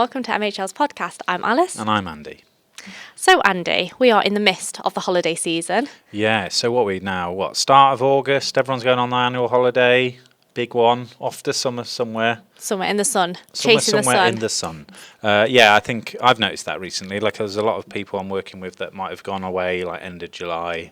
welcome to MHL's podcast. I'm Alice. And I'm Andy. So, Andy, we are in the midst of the holiday season. Yeah, so start of August, everyone's going on their annual holiday, big one, off to summer somewhere. Somewhere in the sun, chasing the sun. Somewhere in the sun. I think I've noticed that recently. Like, there's a lot of people I'm working with that might have gone away, like, end of July.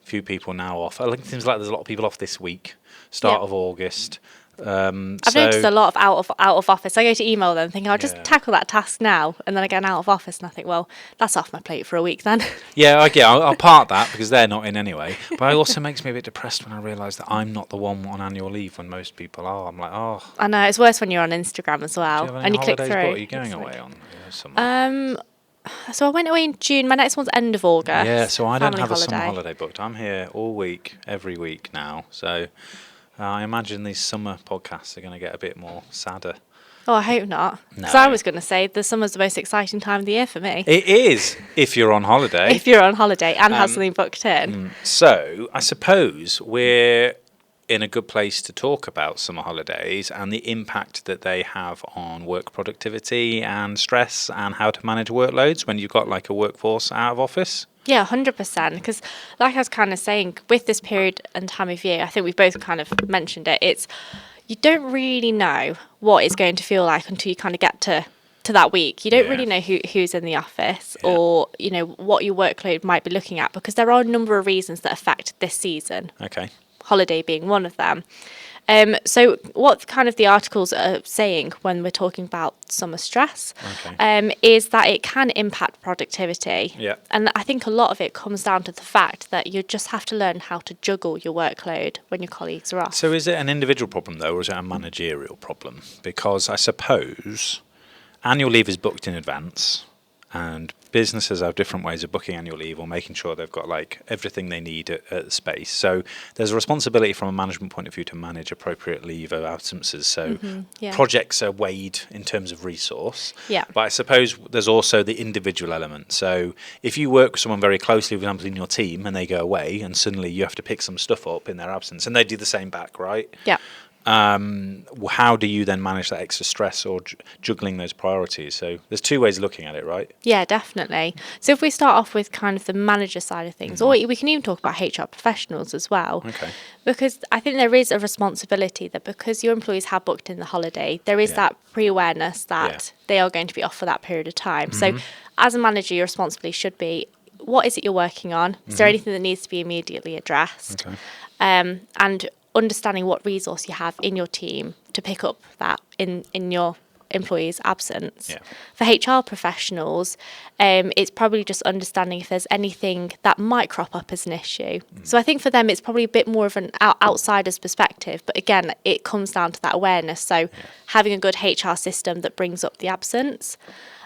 A few people now off. I think it seems like there's a lot of people off this week, start of August. I've noticed a lot of out of office. I go to email them thinking I'll just tackle that task now, and then I get an out of office and I think, well, that's off my plate for a week then. I'll part that because they're not in anyway. But it also makes me a bit depressed when I realise that I'm not the one on annual leave when most people are. I'm like, oh. I know, it's worse when you're on Instagram as well. Do you have any and you click holidays through. What are you going away on? Summer? So I went away in June. My next one's end of August. Yeah, so I don't have holiday. a summer holiday booked. I'm here all week, every week now. So I imagine these summer podcasts are going to get a bit more sadder. Oh, I hope not. Because No. I was going to say the summer's the most exciting time of the year for me. It is, if you're on holiday. If you're on holiday and have something booked in. So I suppose we're in a good place to talk about summer holidays and the impact that they have on work productivity and stress and how to manage workloads when you've got like a workforce out of office. Yeah, 100%. Because like I was kind of saying, with this period and time of year, I think we both kind of mentioned it, you don't really know what it's going to feel like until you kind of get to that week. You don't really know who's in the office or, you know, what your workload might be looking at, because there are a number of reasons that affect this season. Okay. Holiday being one of them. So what kind of the articles are saying when we're talking about summer stress is that it can impact productivity. Yeah. And I think a lot of it comes down to the fact that you just have to learn how to juggle your workload when your colleagues are off. So is it an individual problem though, or is it a managerial problem? Because I suppose annual leave is booked in advance and businesses have different ways of booking annual leave or making sure they've got like everything they need at the space. So there's a responsibility from a management point of view to manage appropriate leave of absences. So projects are weighed in terms of resource. Yeah. But I suppose there's also the individual element. So if you work with someone very closely, for example, in your team, and they go away and suddenly you have to pick some stuff up in their absence and they do the same back, right? Yeah. How do you then manage that extra stress or juggling those priorities? So there's two ways of looking at it, right? Yeah, definitely. So if we start off with kind of the manager side of things, or we can even talk about HR professionals as well. Okay. Because I think there is a responsibility that because your employees have booked in the holiday, there is that pre-awareness that they are going to be off for that period of time. So as a manager, your responsibility should be, what is it you're working on? Is there anything that needs to be immediately addressed? Okay. And understanding what resource you have in your team to pick up that in your employee's absence. Yeah. For HR professionals, it's probably just understanding if there's anything that might crop up as an issue. So I think for them, it's probably a bit more of an outsider's perspective. But again, it comes down to that awareness. So having a good HR system that brings up the absence,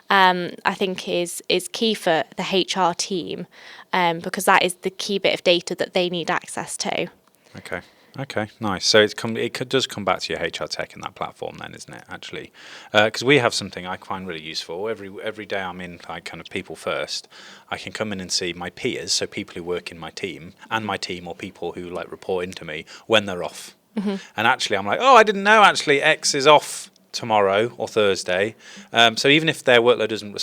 I think is key for the HR team, because that is the key bit of data that they need access to. Okay, nice. So it does come back to your HR tech and that platform then, isn't it, actually? Because we have something I find really useful. Every day I'm in like kind of people first, I can come in and see my peers, so people who work in my team and my team or people who like report into me when they're off. And actually I'm like, oh, I didn't know actually X is off tomorrow or Thursday. So even if their workload doesn't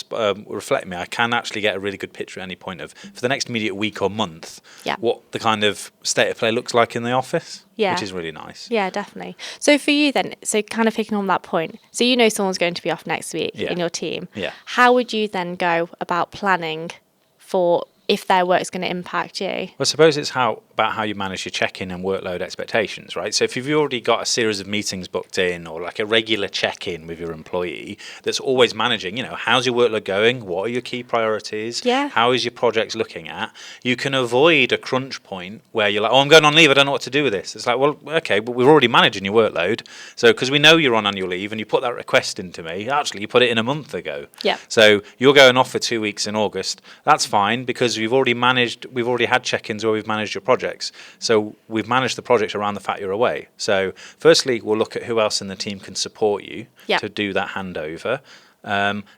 reflect me, I can actually get a really good picture at any point of, for the next immediate week or month, what the kind of state of play looks like in the office, which is really nice. Yeah, definitely. So for you then, so kind of picking on that point, so you know someone's going to be off next week in your team. Yeah. How would you then go about planning for if their work is going to impact you? Well, I suppose it's about how you manage your check-in and workload expectations, right? So if you've already got a series of meetings booked in or like a regular check-in with your employee that's always managing, you know, how's your workload going? What are your key priorities? Yeah. How is your projects looking at? You can avoid a crunch point where you're like, oh, I'm going on leave, I don't know what to do with this. It's like, well, okay, but we're already managing your workload. So because we know you're on annual leave and you put that request into me, actually you put it in a month ago. Yeah. So you're going off for 2 weeks in August. That's fine because we've already had check-ins where we've managed your projects. So we've managed the project around the fact you're away. So firstly, we'll look at who else in the team can support you to do that handover.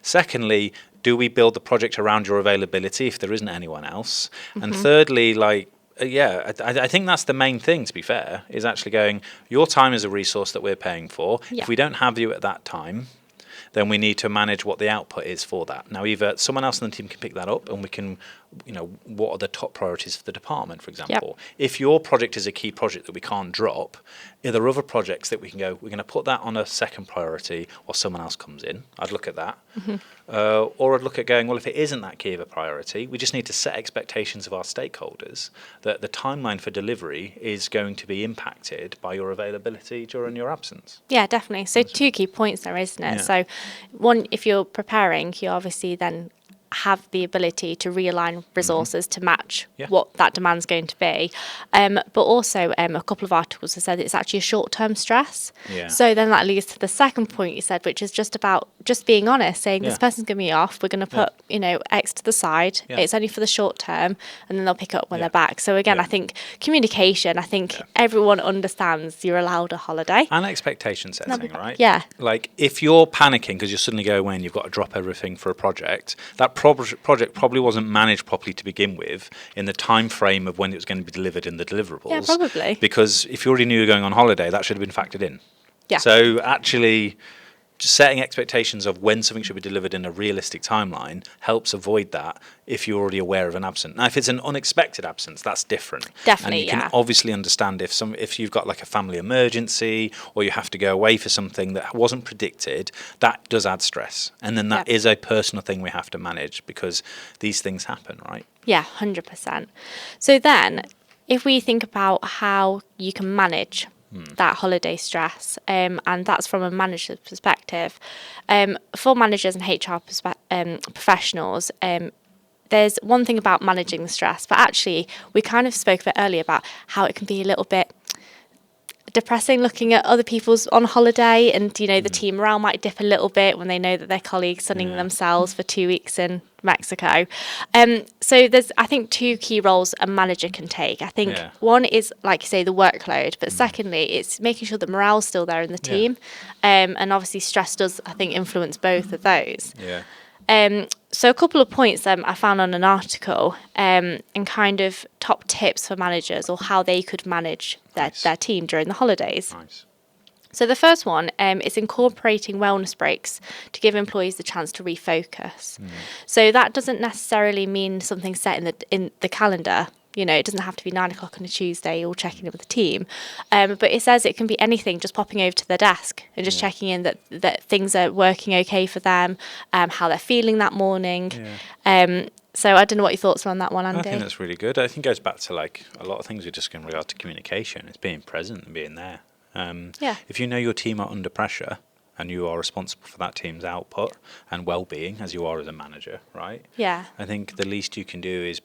Secondly, do we build the project around your availability if there isn't anyone else? And thirdly, I think that's the main thing, to be fair, is actually going, your time is a resource that we're paying for. If we don't have you at that time, then we need to manage what the output is for that. Now, either someone else in the team can pick that up and we can, what are the top priorities for the department, for example. If your project is a key project that we can't drop, are there other projects that we can go, we're going to put that on a second priority, or someone else comes in? I'd look at that. Or I'd look at going, well, if it isn't that key of a priority, we just need to set expectations of our stakeholders that the timeline for delivery is going to be impacted by your availability during your absence. Yeah, definitely. So 2 key points there, isn't it? Yeah. So one, if you're preparing, you obviously then have the ability to realign resources to match what that demand's going to be. But also a couple of articles have said it's actually a short-term stress. Yeah. So then that leads to the second point you said, which is just about just being honest, saying this person's going to be off, we're going to put, X to the side. Yeah. It's only for the short term, and then they'll pick it up when they're back. So again, I think communication, everyone understands you're allowed a holiday. And expectation setting, right? Yeah. Like if you're panicking because you suddenly go away and you've got to drop everything for a project, that project probably wasn't managed properly to begin with in the time frame of when it was going to be delivered in the deliverables. Yeah, probably. Because if you already knew you were going on holiday, that should have been factored in. Yeah. So actually, just setting expectations of when something should be delivered in a realistic timeline helps avoid that if you're already aware of an absence. Now, if it's an unexpected absence, that's different. Definitely, and you can obviously understand if you've got like a family emergency or you have to go away for something that wasn't predicted, that does add stress. And then that is a personal thing we have to manage because these things happen, right? Yeah, 100%. So then, if we think about how you can manage that holiday stress, and that's from a manager's perspective, for managers and HR professionals, there's one thing about managing the stress, but actually we kind of spoke a bit earlier about how it can be a little bit depressing looking at other people's on holiday, and the team morale might dip a little bit when they know that their colleagues sunning themselves for 2 weeks in Mexico. So there's, I think, 2 key roles a manager can take. I think one is, like you say, the workload, but secondly, it's making sure that morale's still there in the team. And obviously stress does, I think, influence both of those. So a couple of points I found on an article, and kind of top tips for managers or how they could manage their team during the holidays. Nice. So the first one is incorporating wellness breaks to give employees the chance to refocus. So that doesn't necessarily mean something set in the calendar. It doesn't have to be 9:00 on a Tuesday or checking in with the team. But it says it can be anything, just popping over to their desk and just checking in that things are working okay for them, how they're feeling that morning. So I don't know what your thoughts are on that one, Andy. I think that's really good. I think it goes back to like a lot of things we just in regard to communication. It's being present and being there. If you know your team are under pressure and you are responsible for that team's output and well-being as you are as a manager, right? Yeah. I think the least you can do is,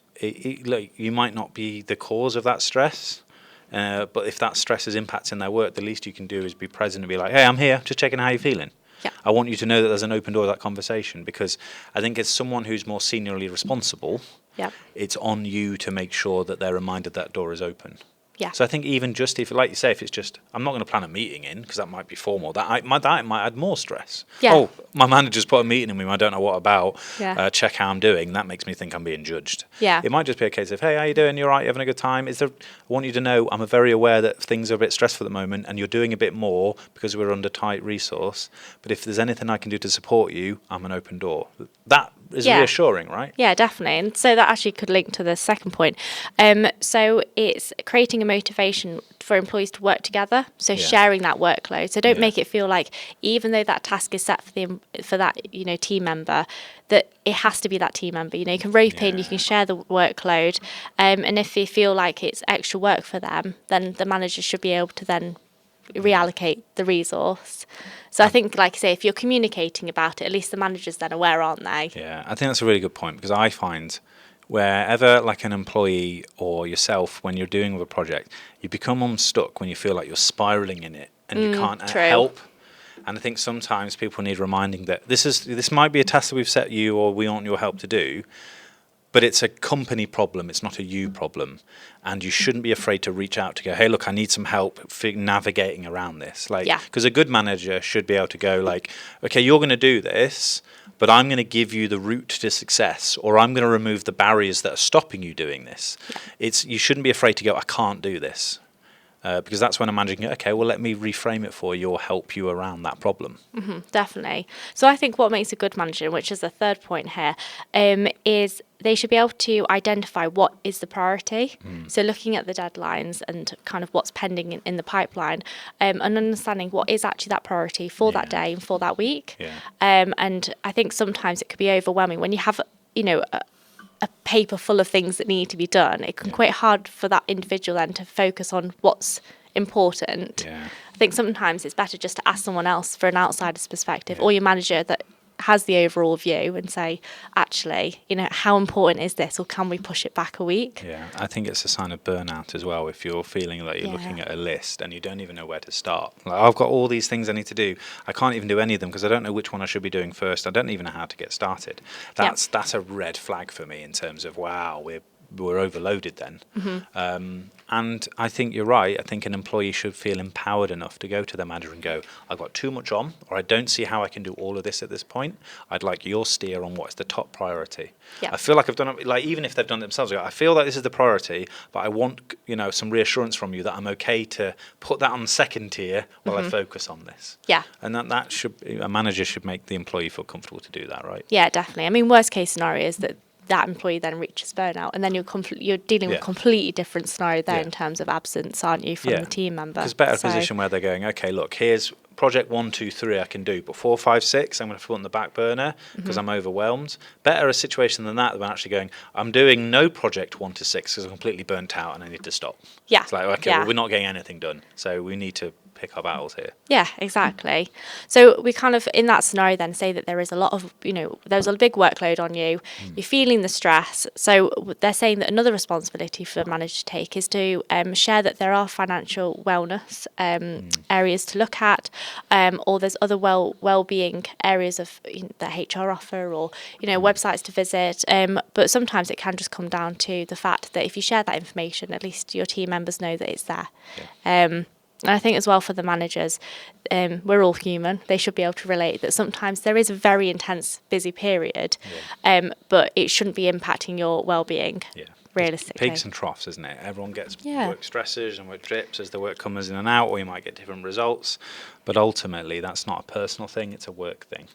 look, you might not be the cause of that stress, but if that stress is impacting their work, the least you can do is be present and be like, hey, I'm here, just checking how you're feeling. Yeah. I want you to know that there's an open door to that conversation, because I think as someone who's more seniorly responsible, it's on you to make sure that they're reminded that door is open. Yeah. So I think even just if, like you say, if it's just, I'm not going to plan a meeting in because that might be formal. That might add more stress. Yeah. Oh, my manager's put a meeting in with me. I don't know what about. Yeah. Check how I'm doing. That makes me think I'm being judged. Yeah. It might just be a case of, hey, how you doing? You're right. You having a good time? I want you to know I'm very aware that things are a bit stressful at the moment, and you're doing a bit more because we're under tight resource. But if there's anything I can do to support you, I'm an open door. That is reassuring, right? Yeah, definitely. And so that actually could link to the second point. So it's creating a motivation for employees to work together. So sharing that workload. So don't make it feel like, even though that task is set for that team member, that it has to be that team member. You can rope in, you can share the workload, and if they feel like it's extra work for them, then the manager should be able to then reallocate the resource. So I think, like I say, if you're communicating about it, at least the manager's then aware, aren't they? Yeah, I think that's a really good point, because I find wherever, like an employee or yourself, when you're doing with a project, you become unstuck when you feel like you're spiraling in it and you can't help. And I think sometimes people need reminding that this might be a task that we've set you or we want your help to do, but it's a company problem, it's not a you problem. And you shouldn't be afraid to reach out to go, hey, look, I need some help navigating around this. Because a good manager should be able to go like, okay, you're going to do this, but I'm going to give you the route to success, or I'm going to remove the barriers that are stopping you doing this. You shouldn't be afraid to go, I can't do this. Because that's when I'm managing it. Okay, well, let me reframe it for you or help you around that problem. Definitely. So I think what makes a good manager, which is the third point here, is they should be able to identify what is the priority. So looking at the deadlines and kind of what's pending in the pipeline, and understanding what is actually that priority for that day and for that week. Yeah. And I think sometimes it could be overwhelming when you have, a paper full of things that need to be done. It can be quite hard for that individual then to focus on what's important. Yeah. I think sometimes it's better just to ask someone else for an outsider's perspective, or your manager that has the overall view, and say, actually, how important is this, or can we push it back a week? Yeah, I think it's a sign of burnout as well if you're feeling like you're looking at a list and you don't even know where to start. Like, I've got all these things I need to do. I can't even do any of them because I don't know which one I should be doing first. I don't even know how to get started. That's a red flag for me in terms of, wow, we're overloaded then. And I think you're right. I think an employee should feel empowered enough to go to their manager and go, I've got too much on, or I don't see how I can do all of this at this point. I'd like your steer on what is the top priority. I feel like I've done it, like even if they've done it themselves, I feel like this is the priority, but I want some reassurance from you that I'm okay to put that on second tier while I focus on this. Yeah. And that should, a manager should make the employee feel comfortable to do that, right? Yeah, definitely. I mean, worst case scenario is that employee then reaches burnout, and then you're dealing with a completely different scenario there in terms of absence, aren't you, from the team member? Because better position where they're going, okay, look, here's project 1, 2, 3 I can do, but 4, 5, 6 I'm going to put on the back burner because I'm overwhelmed. Better a situation than that than actually going, I'm doing no project 1 to 6 because I'm completely burnt out and I need to stop. Yeah. It's like, okay, well, we're not getting anything done, so we need to pick our battles here. Yeah, exactly. So we kind of, in that scenario then, say that there is a lot of, there's a big workload on you, you're feeling the stress. So they're saying that another responsibility for a manager to take is to share that there are financial wellness areas to look at, or there's other well-being areas of that HR offer, or, websites to visit. But sometimes it can just come down to the fact that if you share that information, at least your team members know that it's there. And I think as well for the managers, we're all human. They should be able to relate that sometimes there is a very intense, busy period, but it shouldn't be impacting your well-being. Realistically. Peaks and troughs, isn't it? Everyone gets work stresses and work drips as the work comes in and out, or you might get different results. But ultimately, that's not a personal thing, it's a work thing.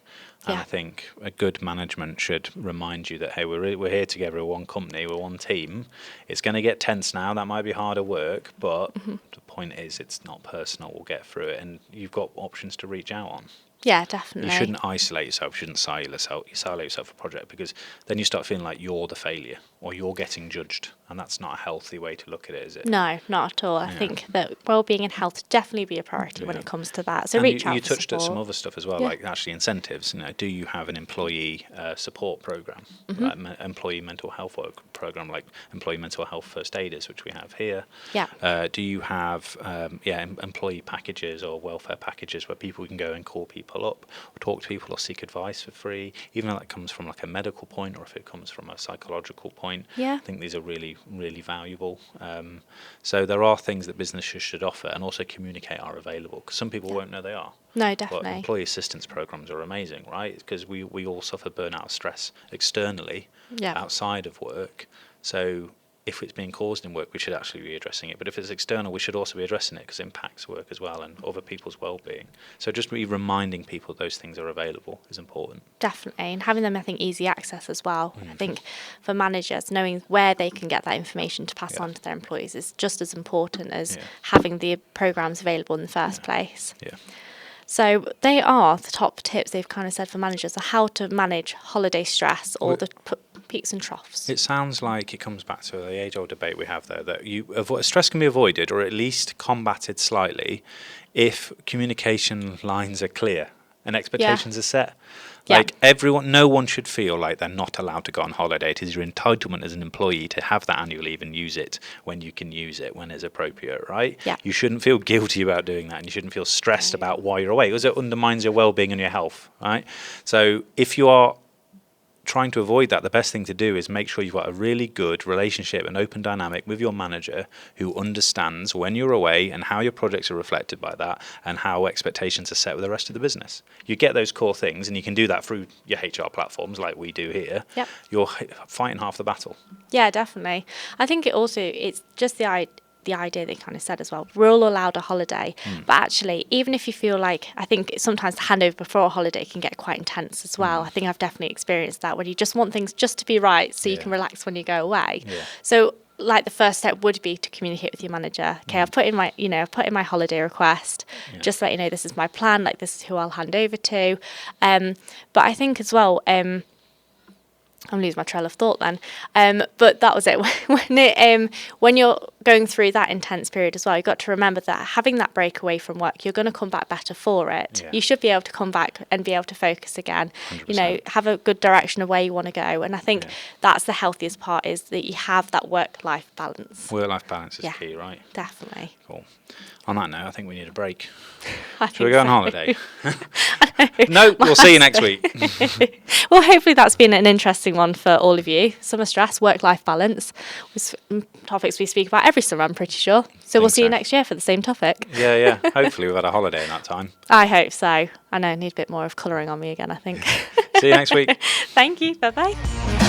And I think a good management should remind you that, hey, we're here together, we're one company, we're one team. It's going to get tense now, that might be harder work, but the point is it's not personal, we'll get through it, and you've got options to reach out on. Yeah, definitely. You shouldn't isolate yourself, you shouldn't silo yourself a project, because then you start feeling like you're the failure or you're getting judged, and that's not a healthy way to look at it, is it? No, not at all. I think that well-being and health definitely be a priority when it comes to that. So and reach out. You touched support. at some other stuff as well, like actually incentives. Do you have an employee support program, like employee mental health program, like employee mental health first aiders, which we have here? Yeah. Do you have employee packages or welfare packages where people can go and call people up, or talk to people, or seek advice for free, even though that comes from like a medical point or if it comes from a psychological point? Yeah. I think these are really, really valuable. So there are things that businesses should offer and also communicate are available, because some people won't know they are. No, definitely. But employee assistance programs are amazing, right? Because we all suffer burnout, stress externally, outside of work. So if it's being caused in work, we should actually be addressing it. But if it's external, we should also be addressing it because it impacts work as well and other people's well-being. So just be reminding people those things are available is important. Definitely. And having them, I think, easy access as well. I think for managers, knowing where they can get that information to pass on to their employees is just as important as having the programs available in the first place. Yeah. So they are the top tips they've kind of said for managers on how to manage holiday stress or the peaks and troughs. It sounds like it comes back to the age-old debate we have there, that stress can be avoided or at least combated slightly if communication lines are clear and expectations are set. Like no one should feel like they're not allowed to go on holiday. It is your entitlement as an employee to have that annual leave and use it when you can use it, when it's appropriate, right? Yeah. You shouldn't feel guilty about doing that, and you shouldn't feel stressed about why you're away, because it undermines your well-being and your health, right? So if you are trying to avoid that, the best thing to do is make sure you've got a really good relationship and open dynamic with your manager who understands when you're away and how your projects are reflected by that and how expectations are set with the rest of the business. You get those core things, and you can do that through your HR platforms like we do here. You're fighting half the battle. Yeah, definitely. I think it's just the idea they kind of said as well, we're all allowed a holiday. But actually, even if you feel like, I think sometimes the handover before a holiday can get quite intense as well. I think I've definitely experienced that, when you just want things just to be right so you can relax when you go away. So like the first step would be to communicate with your manager. Okay, I've put in my holiday request. Just let you know this is my plan. Like, this is who I'll hand over to. But I think as well, I'm losing my trail of thought then. But that was it. When you're going through that intense period as well, you've got to remember that having that break away from work, you're going to come back better for it. Yeah. You should be able to come back and be able to focus again. 100%. You know, have a good direction of where you want to go. And I think that's the healthiest part, is that you have that work-life balance. Work-life balance is key, right? Definitely. Cool. On that note, I think we need a break. I Shall we think go on so. holiday? No, we'll see you next week. Well, hopefully that's been an interesting one for all of you. Summer stress, work-life balance was topics we speak about every summer, I'm pretty sure. So we'll Think see you so. next year for the same topic. Yeah. Hopefully we've had a holiday in that time. I hope so. I know I need a bit more of colouring on me again, I think. See you next week. Thank you. Bye-bye.